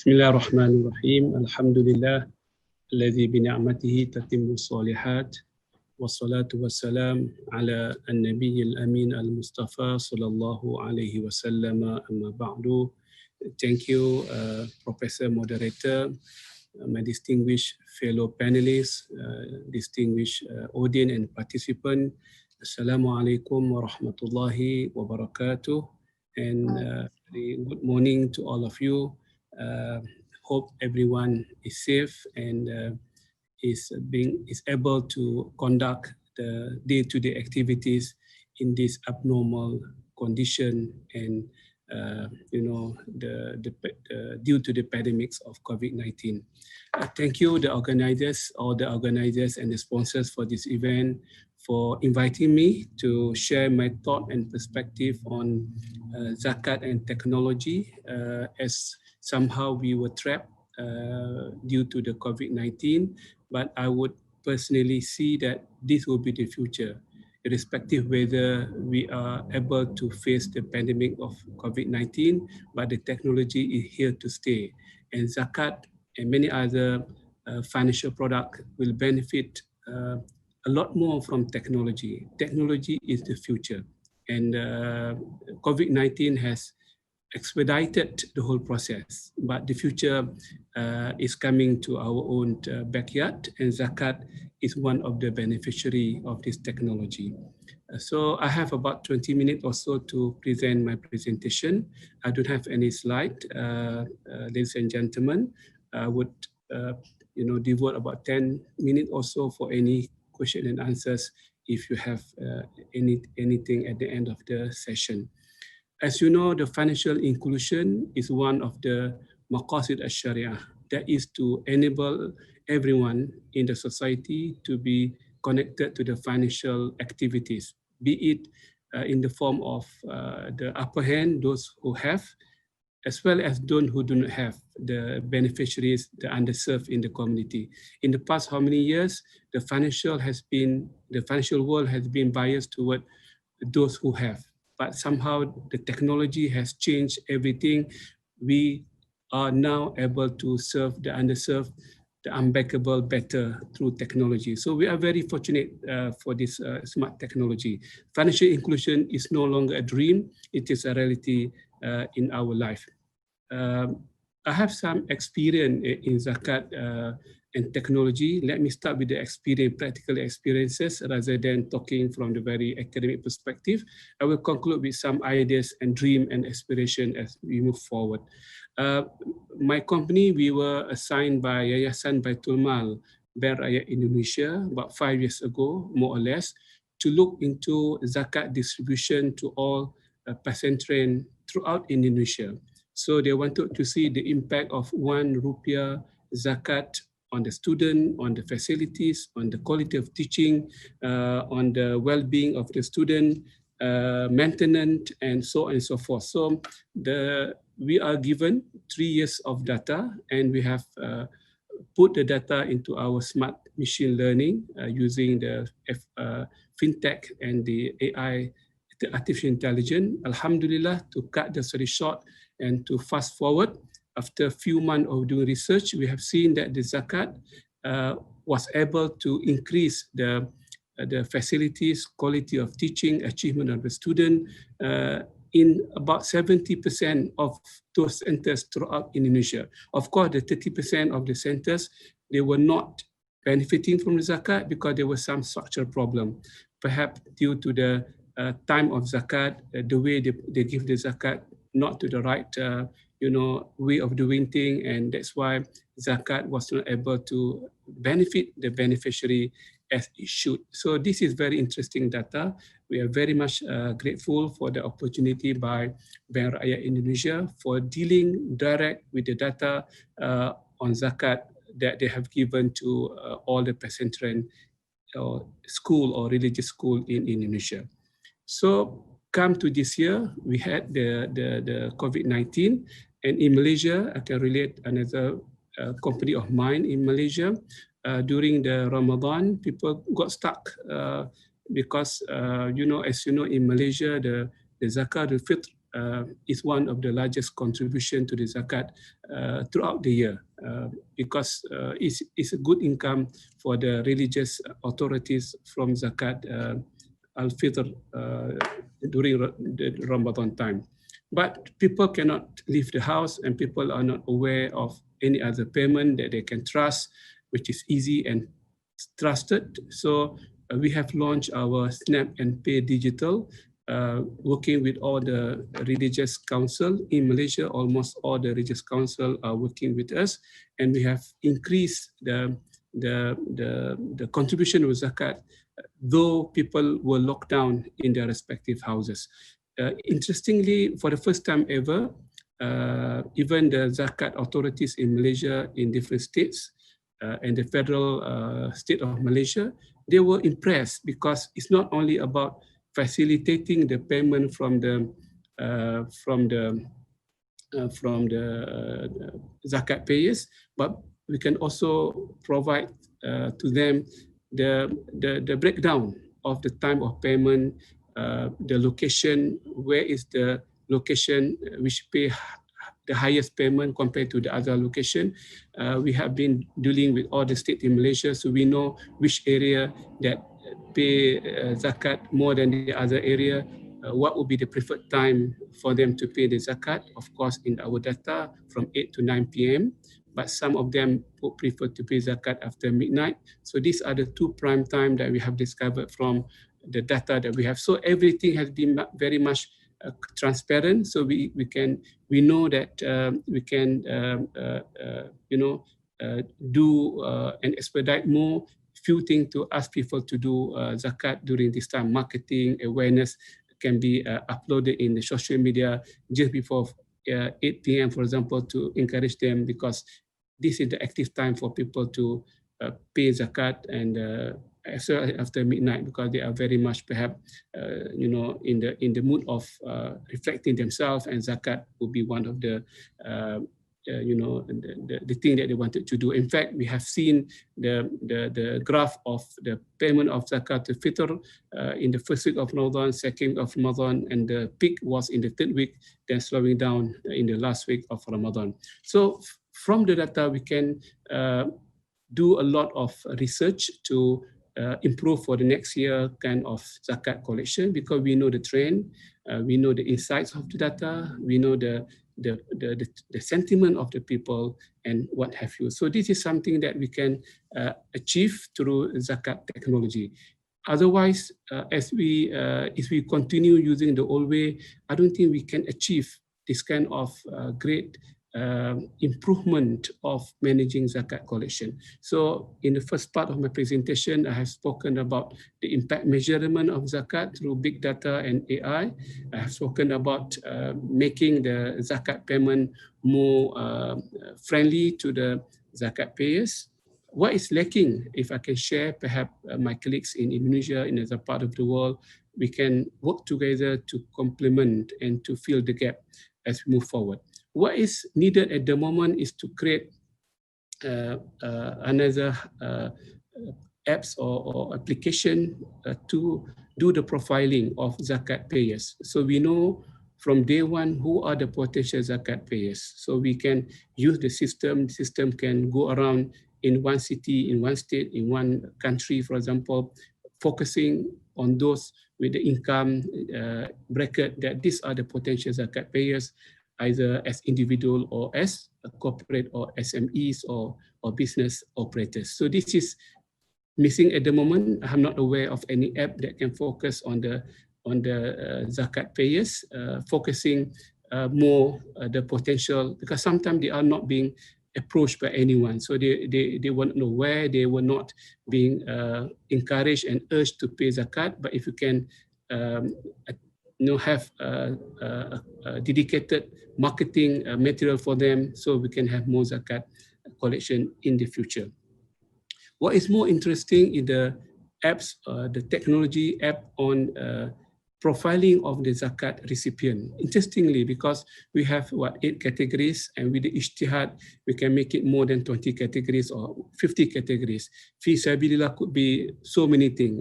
Bismillahirrahmanirrahim. Alhamdulillah alladzi bi ni'matihi tatimmu shalihat wassalatu wassalam ala an-nabiyil amin al-mustafa sallallahu alaihi wasallam amma ba'du. Thank you Professor Moderator, my distinguished fellow panelists, distinguished audience and participant. Assalamualaikum warahmatullahi wabarakatuh, and good morning to all of you. Hope everyone is safe and is able to conduct the day-to-day activities in this abnormal condition and due to the pandemics of COVID-19. Thank you, all the organizers and the sponsors for this event, for inviting me to share my thought and perspective on zakat and technology, as somehow we were trapped due to the COVID-19, but I would personally see that this will be the future, irrespective whether we are able to face the pandemic of COVID-19, but the technology is here to stay. And zakat and many other financial products will benefit a lot more from technology. Technology is the future. And COVID-19 has expedited the whole process, but the future is coming to our own backyard, and zakat is one of the beneficiary of this technology. So I have about 20 minutes or so to present my presentation. I don't have any slide, ladies and gentlemen. I would devote about 10 minutes or so for any question and answers if you have anything at the end of the session. As you know, the financial inclusion is one of the maqasid al-Sharia, that is to enable everyone in the society to be connected to the financial activities, be it in the form of the upper hand, those who have, as well as those who do not have, the beneficiaries, the underserved in the community. In the past how many years, the financial world has been biased toward those who have. But somehow the technology has changed everything. We are now able to serve the underserved, the unbankable better through technology. So we are very fortunate for this smart technology. Financial inclusion is no longer a dream, it is a reality in our life. I have some experience in zakat and technology. Let me start with the experience, practical experiences, rather than talking from the very academic perspective. I will conclude with some ideas and dream and aspiration as we move forward. My company, we were assigned by Yayasan Baitul Mal, Bank Rakyat Indonesia, about 5 years ago, more or less, to look into zakat distribution to all pesantren throughout Indonesia. So they wanted to see the impact of ₹1 zakat on the student, on the facilities, on the quality of teaching, on the well-being of the student, maintenance, and so on and so forth. So we are given 3 years of data, and we have put the data into our smart machine learning using the fintech and the AI, the artificial intelligence. Alhamdulillah, to cut the story short and to fast forward, after a few months of doing research, we have seen that the zakat was able to increase the facilities, quality of teaching, achievement of the student in about 70% of those centers throughout Indonesia. Of course, the 30% of the centers, they were not benefiting from the zakat because there was some structural problem, perhaps due to the time of zakat, the way they give the zakat not to the right way of doing things, and that's why zakat was not able to benefit the beneficiary as it should. So this is very interesting data. We are very much grateful for the opportunity by Bank Rakyat Indonesia for dealing direct with the data on zakat that they have given to all the pesantren or school or religious school in Indonesia. So come to this year, we had the COVID-19, and in Malaysia, I can relate another company of mine in Malaysia. During the Ramadan, people got stuck because, as you know, in Malaysia, the zakat al-fitr is one of the largest contribution to the zakat throughout the year, because it's a good income for the religious authorities from zakat al-fitr during the Ramadan time. But people cannot leave the house, and people are not aware of any other payment that they can trust, which is easy and trusted. So we have launched our Snap and Pay Digital, working with all the religious council in Malaysia. Almost all the religious council are working with us, and we have increased the contribution of zakat, though people were locked down in their respective houses. Interestingly, for the first time ever, even the zakat authorities in Malaysia in different states and the federal state of Malaysia, they were impressed, because it's not only about facilitating the payment from the zakat payers, but we can also provide to them the breakdown of the time of payment, the location, where is the location which pay the highest payment compared to the other location. We have been dealing with all the states in Malaysia, so we know which area that pay zakat more than the other area. What would be the preferred time for them to pay the zakat? Of course, in our data, from 8 to 9 p.m., but some of them would prefer to pay zakat after midnight. So these are the two prime time that we have discovered from the data that we have. So everything has been very much transparent. So we know that we can do and expedite more. Few things to ask people to do zakat during this time. Marketing awareness can be uploaded in the social media just before 8 p.m. for example, to encourage them, because this is the active time for people to pay zakat, and after midnight, because they are very much perhaps in the mood of reflecting themselves, and zakat will be one of the the thing that they wanted to do. In fact, we have seen the graph of the payment of zakat al-fitr in the first week of Ramadan, second week of Ramadan, and the peak was in the third week, then slowing down in the last week of Ramadan. So from the data, we can do a lot of research to improve for the next year kind of zakat collection, because we know the trend, we know the insights of the data, we know the sentiment of the people and what have you. So this is something that we can achieve through zakat technology. Otherwise, if we continue using the old way, I don't think we can achieve this kind of great improvement of managing zakat collection. So in the first part of my presentation, I have spoken about the impact measurement of zakat through big data and AI. I have spoken about making the zakat payment more friendly to the zakat payers. What is lacking, if I can share, perhaps my colleagues in Indonesia, in other part of the world, we can work together to complement and to fill the gap as we move forward. What is needed at the moment is to create another apps or application to do the profiling of zakat payers. So we know from day one who are the potential zakat payers. So we can use the system. The system can go around in one city, in one state, in one country, for example, focusing on those with the income bracket that these are the potential zakat payers, either as individual or as a corporate or SMEs or business operators. So this is missing at the moment. I'm not aware of any app that can focus on the zakat payers, focusing more the potential, because sometimes they are not being approached by anyone. So they won't know where, they were not being encouraged and urged to pay zakat. But if you can have a dedicated marketing material for them, so we can have more zakat collection in the future. What is more interesting in the apps, the technology app on profiling of the zakat recipient. Interestingly, because we have 8 categories, and with the ijtihad, we can make it more than 20 categories or 50 categories. Fi sabilillah could be so many things,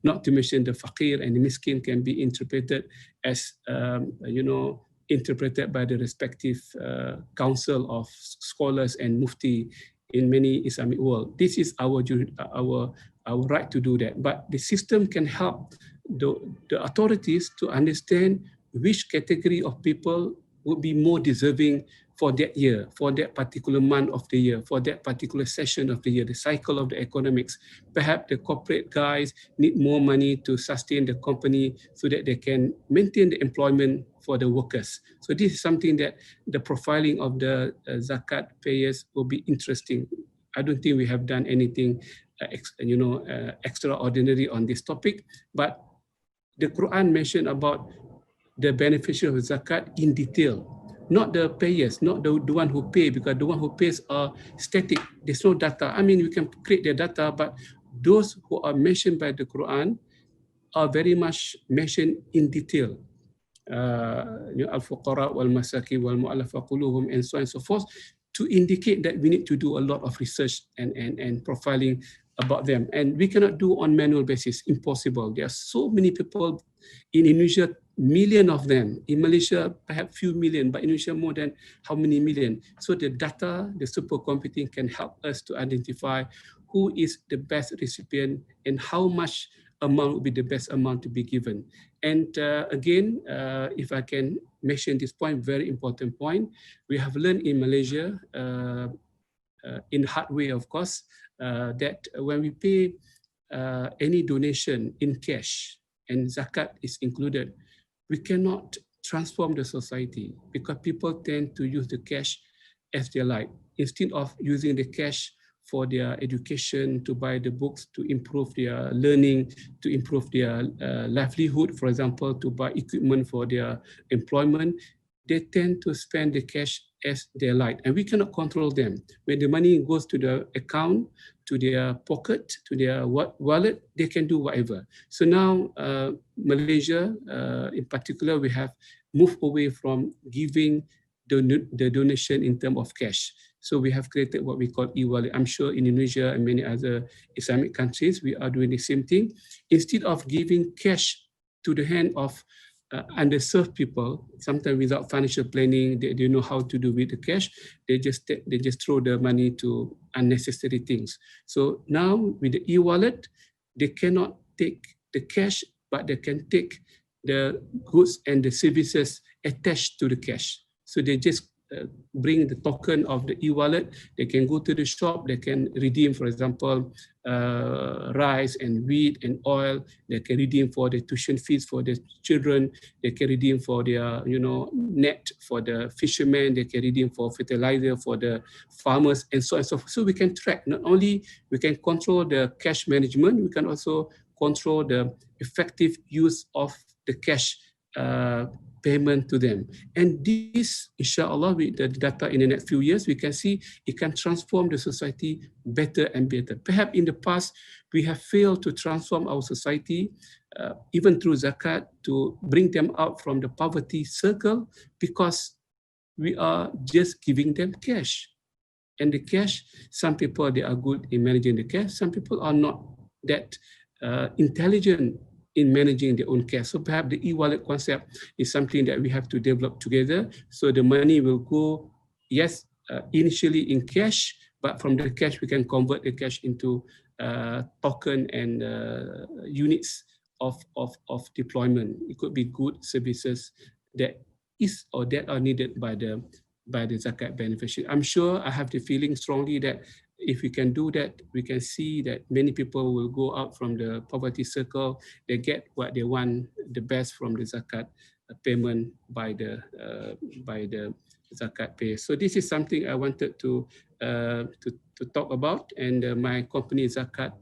not to mention the faqir and the miskin can be interpreted as, interpreted by the respective council of scholars and mufti in many Islamic world. This is our right to do that. But the system can help the authorities to understand which category of people would be more deserving for that year, for that particular month of the year, for that particular session of the year, the cycle of the economics. Perhaps the corporate guys need more money to sustain the company so that they can maintain the employment for the workers. So this is something that the profiling of the zakat payers will be interesting. I don't think we have done anything extraordinary on this topic, but the Quran mentioned about the beneficiary of zakat in detail, not the payers, not the one who pay, because the one who pays are static. There's no data. I mean, we can create the data, but those who are mentioned by the Quran are very much mentioned in detail. Al-Fuqara wal-Masaki wal-Mu'allafa quluhum and so on and so forth, to indicate that we need to do a lot of research and profiling about them. And we cannot do on manual basis, impossible. There are so many people in Indonesia, million of them. In Malaysia, perhaps few million, but in Indonesia more than how many million. So the data, the supercomputing can help us to identify who is the best recipient and how much amount would be the best amount to be given. And again, if I can mention this point, very important point, we have learned in Malaysia, in hard way, of course, that when we pay any donation in cash and zakat is included, we cannot transform the society because people tend to use the cash as they like. Instead of using the cash for their education, to buy the books, to improve their learning, to improve their livelihood, for example, to buy equipment for their employment, they tend to spend the cash as they like, and we cannot control them. When the money goes to the account, to their pocket, to their wallet, they can do whatever. So now, Malaysia, in particular, we have moved away from giving the donation in terms of cash. So we have created what we call e-wallet. I'm sure in Indonesia and many other Islamic countries, we are doing the same thing. Instead of giving cash to the hand of underserved people, sometimes without financial planning, they don't know how to do with the cash. They just throw the money to unnecessary things. So now with the e-wallet, they cannot take the cash, but they can take the goods and the services attached to the cash. So they just bring the token of the e-wallet. They can go to the shop. They can redeem, for example, rice and wheat and oil. They can redeem for the tuition fees for the children. They can redeem for their, net for the fishermen. They can redeem for fertilizer for the farmers, and so on and so forth. So we can track. Not only we can control the cash management, we can also control the effective use of the cash payment to them. And this, inshallah, with the data in the next few years, we can see it can transform the society better and better. Perhaps in the past, we have failed to transform our society, even through zakat, to bring them out from the poverty circle, because we are just giving them cash. And the cash, some people, they are good in managing the cash. Some people are not that intelligent in managing their own cash. So perhaps the e-wallet concept is something that we have to develop together. So the money will go, yes, initially in cash, but from the cash, we can convert the cash into token and units of deployment. It could be good services that is or that are needed by the zakat beneficiary. I'm sure, I have the feeling strongly that if we can do that, we can see that many people will go out from the poverty circle. They get what they want, the best from the zakat payment by the zakat pay. So this is something I wanted to talk about. And my company Zakat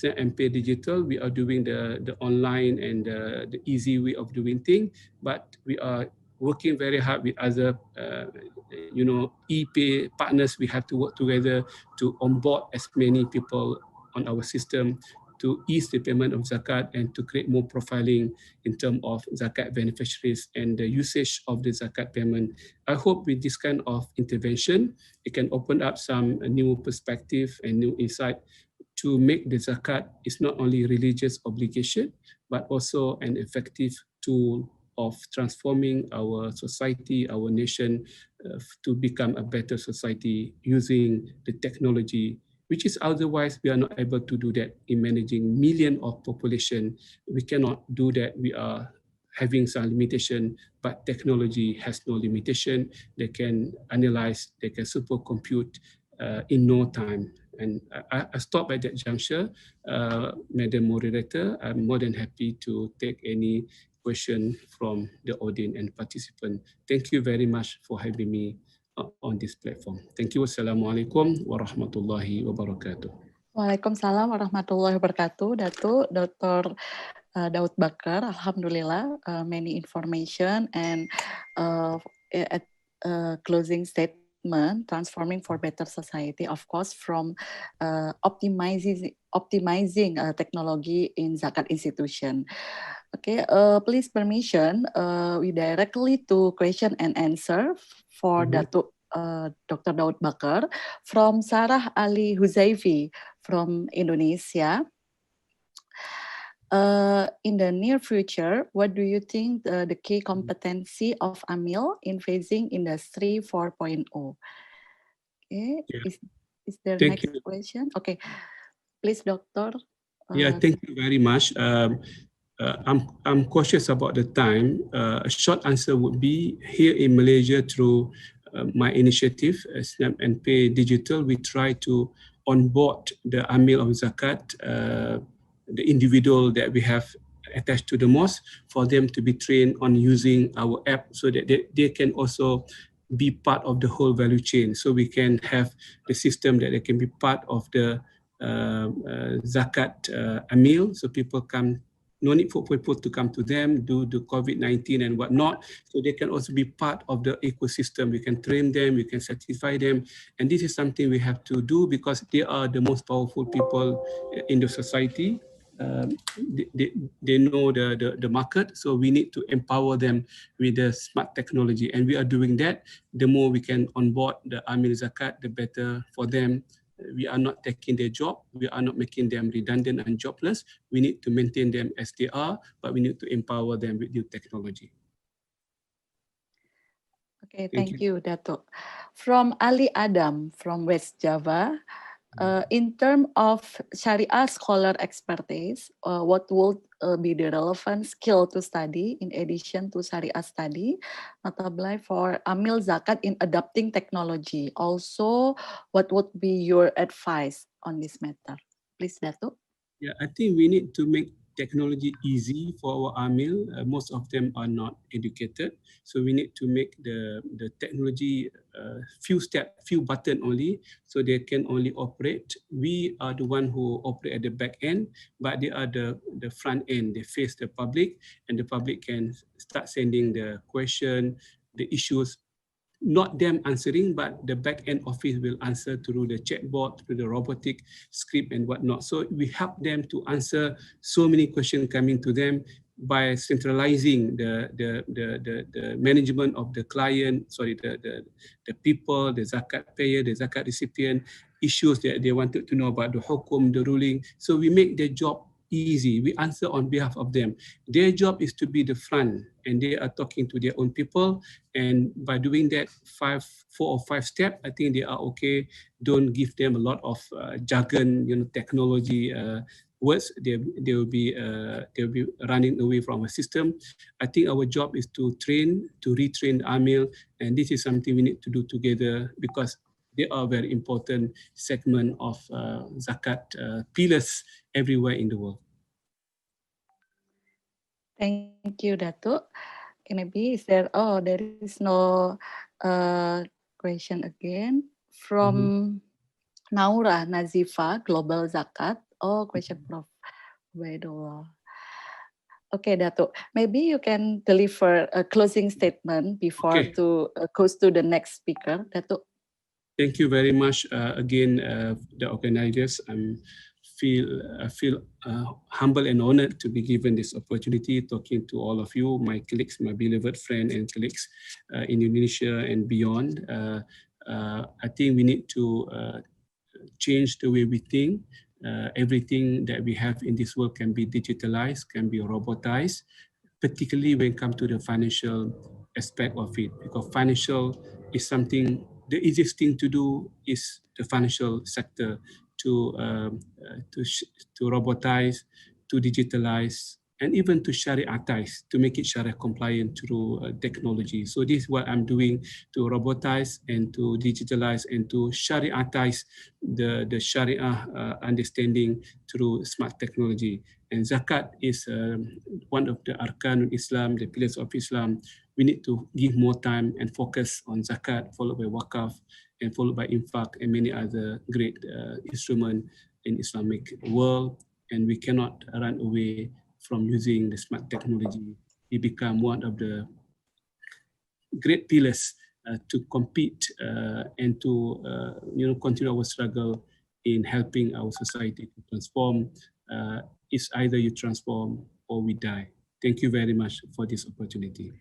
MP Digital, we are doing the online and the easy way of doing things, but we are working very hard with other e-pay partners. We have to work together to onboard as many people on our system to ease the payment of zakat and to create more profiling in terms of zakat beneficiaries and the usage of the zakat payment. I hope with this kind of intervention, it can open up some new perspective and new insight to make the zakat is not only religious obligation, but also an effective tool of transforming our society, our nation, to become a better society using the technology, which is otherwise we are not able to do that in managing million of population. We cannot do that. We are having some limitation, but technology has no limitation. They can analyze, they can supercompute in no time. And I stop at that juncture. Madam Moderator, I'm more than happy to take any question from the audience and participant. Thank you very much for having me on this platform. Thank you. Wassalamualaikum warahmatullahi wabarakatuh. Waalaikumsalam warahmatullahi wabarakatuh, Datuk Dr. Daud Bakar. Alhamdulillah, many information and at closing statement, transforming for better society, of course, from optimizing technology in Zakat institution. Okay, please permission, we directly to question and answer for Datuk Dr. Daud Bakar from Sarah Ali Huzaifi from Indonesia. In the near future, what do you think the key competency of AMIL in facing Industry 4.0? Okay, yeah. Is there thank next you. Question? Okay, please, Doctor. Yeah, thank you very much. I'm cautious about the time. A short answer would be here in Malaysia through my initiative, Snap and Pay Digital, we try to onboard the Amil of Zakat, the individual that we have attached to the mosque, for them to be trained on using our app so that they can also be part of the whole value chain. So we can have the system that they can be part of the Zakat Amil, so people come. No need for people to come to them, do the COVID-19 and whatnot. So they can also be part of the ecosystem. We can train them, we can certify them. And this is something we have to do because they are the most powerful people in the society. They know the market. So we need to empower them with the smart technology. And we are doing that. The more we can onboard the Amil Zakat, the better for them. We are not taking their job. We are not making them redundant and jobless. We need to maintain them as they are, but we need to empower them with new technology. Okay, thank you, Datuk. From Ali Adam from West Java, in terms of Sharia scholar expertise, what would be the relevant skill to study in addition to Sharia study, notably for Amil Zakat in adopting technology? Also, what would be your advice on this matter? Please, Datuk. Yeah, I think we need to make technology easy for our Amil. Most of them are not educated. So we need to make the technology few button only, so they can only operate. We are the one who operate at the back end, but they are the front end. They face the public, and the public can start sending the question, the issues. Not them answering, but the back-end office will answer through the chatbot, through the robotic script and whatnot. So we help them to answer so many questions coming to them by centralizing the management of the client, the people, the zakat payer, the zakat recipient, issues that they wanted to know about the hukum, the ruling. So we make their job easy. We answer on behalf of them. Their job is to be the front, and they are talking to their own people. And by doing that, 4 or 5 steps, I think they are okay. Don't give them a lot of jargon, technology words. They will be running away from a system. I think our job is to retrain the Amil, and this is something we need to do together because they are very important segment of zakat pillars everywhere in the world. Thank you, Datuk. Maybe is there? Oh, there is no question again from Naura Nazifa, Global Zakat. Oh, question Prof. Baidullah. Okay, Datuk. Maybe you can deliver a closing statement before to goes to the next speaker, Datuk. Thank you very much again, the organizers. I feel humble and honored to be given this opportunity talking to all of you, my colleagues, my beloved friends and colleagues in Indonesia and beyond. I think we need to change the way we think. Everything that we have in this world can be digitalized, can be robotized. particularly when it comes to the financial aspect of it, because financial is something, the easiest thing to do is the financial sector to to robotize, to digitalize, and even to Shariatize, to make it Sharia compliant through technology. So this is what I'm doing, to robotize and to digitalize and to Shariatize the Sharia understanding through smart technology. And zakat is one of the arkan Islam, the pillars of Islam. We need to give more time and focus on zakat, followed by wakaf, and followed by infaq and many other great instruments in Islamic world. And we cannot run away from using the smart technology. It become one of the great pillars to compete and to continue our struggle in helping our society to transform. It's either you transform or we die. Thank you very much for this opportunity.